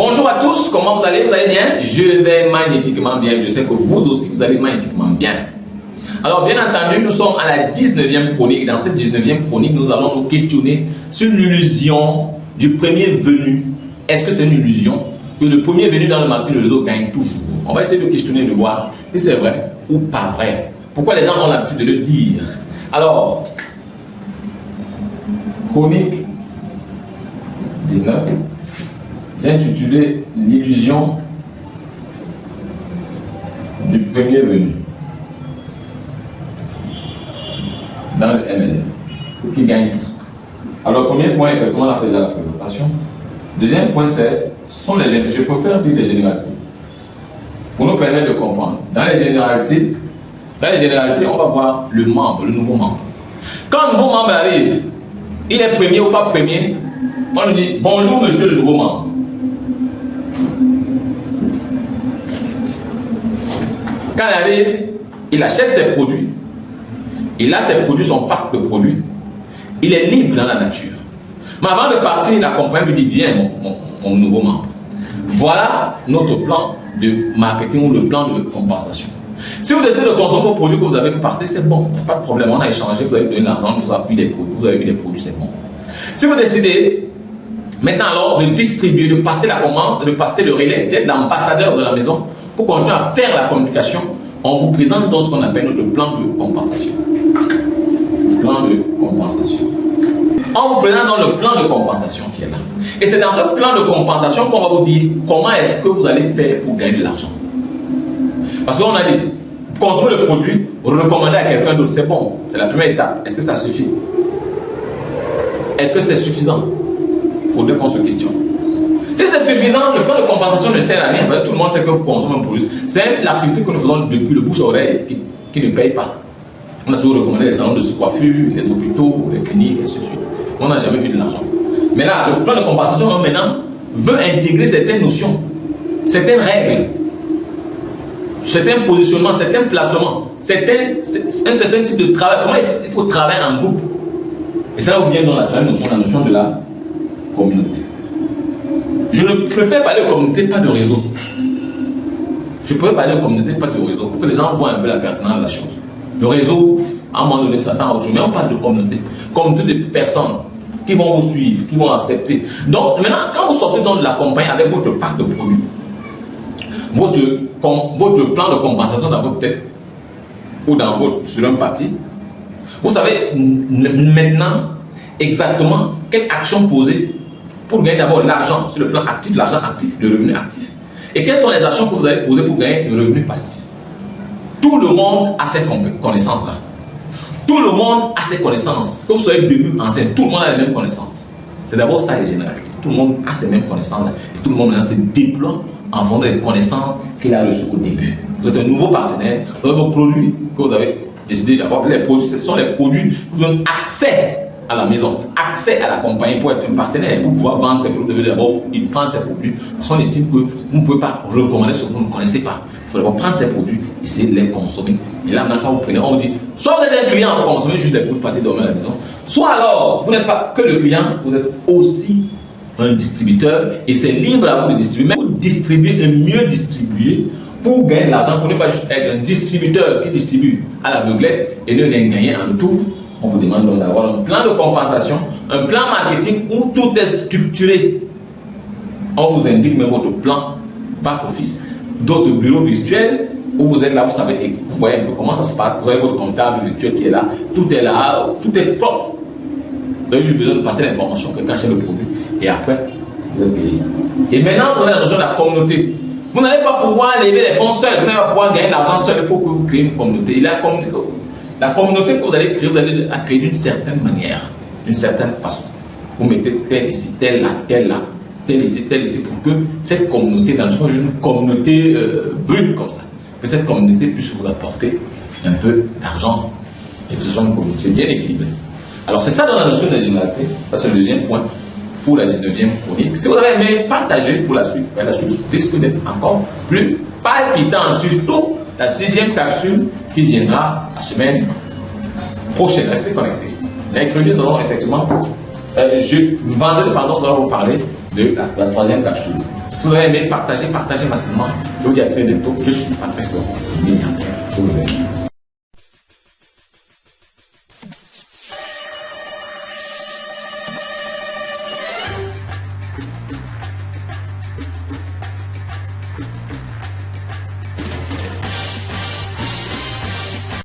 Bonjour à tous, comment vous allez? Vous allez bien? Je vais magnifiquement bien. Je sais que vous aussi, vous allez magnifiquement bien. Alors, bien entendu, nous sommes à la 19e chronique. Dans cette 19e chronique, nous allons nous questionner sur l'illusion du premier venu. Est-ce que c'est une illusion que le premier venu dans le marché de réseau gagne toujours? On va essayer de questionner, de voir si c'est vrai ou pas vrai. Pourquoi les gens ont l'habitude de le dire? Alors, chronique 19. J'ai intitulé l'illusion du premier venu dans le MLM qui gagne tout. Alors, premier point, effectivement, on a fait déjà la présentation. Deuxième point, sont les généralités. Je préfère dire les généralités pour nous permettre de comprendre. Dans les généralités, on va voir le membre, le nouveau membre. Quand un nouveau membre arrive, il est premier ou pas premier, on lui dit bonjour monsieur le nouveau membre. Quand il arrive, il achète ses produits, il a ses produits, son parc de produits, il est libre dans la nature. Mais avant de partir, la compagnie lui dit viens mon nouveau membre. Voilà notre plan de marketing ou le plan de compensation. Si vous décidez de consommer vos produits que vous avez, vous partez, c'est bon, il n'y a pas de problème, on a échangé, vous avez donné l'argent, vous avez eu des produits, c'est bon. Si vous décidez maintenant alors de distribuer, de passer la commande, de passer le relais, d'être l'ambassadeur de la maison, pour continuer à faire la communication, on vous présente dans ce qu'on appelle notre plan de compensation. Plan de compensation. On vous présente dans le plan de compensation qui est là. Et c'est dans ce plan de compensation qu'on va vous dire comment est-ce que vous allez faire pour gagner de l'argent. Parce qu'on a dit, consommer le produit, recommander à quelqu'un d'autre, c'est bon, c'est la première étape. Est-ce que ça suffit? Est-ce que c'est suffisant? Il faudrait qu'on se questionne. Si c'est suffisant, le plan de compensation ne sert à rien, parce que tout le monde sait que vous consommez un produit. C'est l'activité que nous faisons depuis le bouche-oreille qui ne paye pas. On a toujours recommandé les salons de coiffure, les hôpitaux, les cliniques, et ainsi de suite. On n'a jamais eu de l'argent. Mais là, le plan de compensation maintenant veut intégrer certaines notions, certaines règles, certains positionnements, certains placements, un certain type de travail. Comment il faut travailler en groupe. Et ça vous vient dans la notion de la communauté. Je ne préfère parler de communauté, pas de réseau. Je préfère parler de communauté, pas de réseau, pour que les gens voient un peu la pertinence de la chose. Le réseau, à un moment donné, ça tend à autre chose, mais on parle de communauté. Communauté de personnes qui vont vous suivre, qui vont accepter. Donc, maintenant, quand vous sortez dans la compagnie avec votre parc de produits, votre plan de compensation dans votre tête ou sur un papier, vous savez maintenant exactement quelle action poser pour gagner d'abord l'argent sur le plan actif, l'argent actif, le revenu actif. Et quelles sont les actions que vous allez poser pour gagner le revenu passif? Tout le monde a ces connaissances-là. Tout le monde a ces connaissances. Que vous soyez début, ancien, tout le monde a les mêmes connaissances. C'est d'abord ça les généralités. Tout le monde a ces mêmes connaissances-là. Et tout le monde se déploie en fonction des connaissances qu'il a reçues au début. Vous êtes un nouveau partenaire, vous avez vos produits que vous avez décidé d'avoir. Les produits, ce sont les produits qui vous donnent accès à la maison, accès à la compagnie pour être un partenaire, pour pouvoir vendre ses produits. D'abord, il prend ses produits parce qu'on estime que vous ne pouvez pas recommander ce que vous ne connaissez pas. Il faut d'abord prendre ces produits, essayer de les consommer. Et là, maintenant, quand vous prenez, on vous dit, soit vous êtes un client, vous consommez juste des produits, partez dormir à la maison, soit alors, vous n'êtes pas que le client, vous êtes aussi un distributeur et c'est libre à vous de distribuer. Mais vous distribuer et mieux distribuer pour gagner de l'argent, pour ne pas juste être un distributeur qui distribue à l'aveuglette et ne rien gagner en retour. On vous demande donc d'avoir un plan de compensation, un plan marketing où tout est structuré. On vous indique même votre plan back-office, d'autres bureaux virtuels où vous êtes là, vous savez, vous voyez un peu comment ça se passe. Vous avez votre comptable virtuel qui est là, tout est propre. Vous avez juste besoin de passer l'information, quelqu'un achète le produit et après, vous êtes payé. Et maintenant, on a la notion de la communauté. Vous n'allez pas pouvoir lever les fonds seul, vous n'allez pas pouvoir gagner de l'argent seul, il faut que vous créez une communauté. Et la communauté que vous allez créer, vous allez la créer d'une certaine manière, d'une certaine façon. Vous mettez tel ici, tel là, tel là, tel ici, pour que cette communauté, dans une communauté brute comme ça, que cette communauté puisse vous apporter un peu d'argent et que ce soit une communauté bien équilibrée. Alors c'est ça dans la notion de généralité, ça c'est le deuxième point pour la 19e chronique. Si vous avez aimé, partagez pour la suite. La suite risque d'être encore plus palpitant, surtout la 6e capsule qui viendra la semaine prochaine. Restez connectés. Mercredi, nous allons effectivement, vendredi, pardon, nous allons vous parler de la 3e capsule. Si vous avez aimé, partagez massivement. Je vous dis à très bientôt. Je suis Patrice, milliardaire. Je vous aime.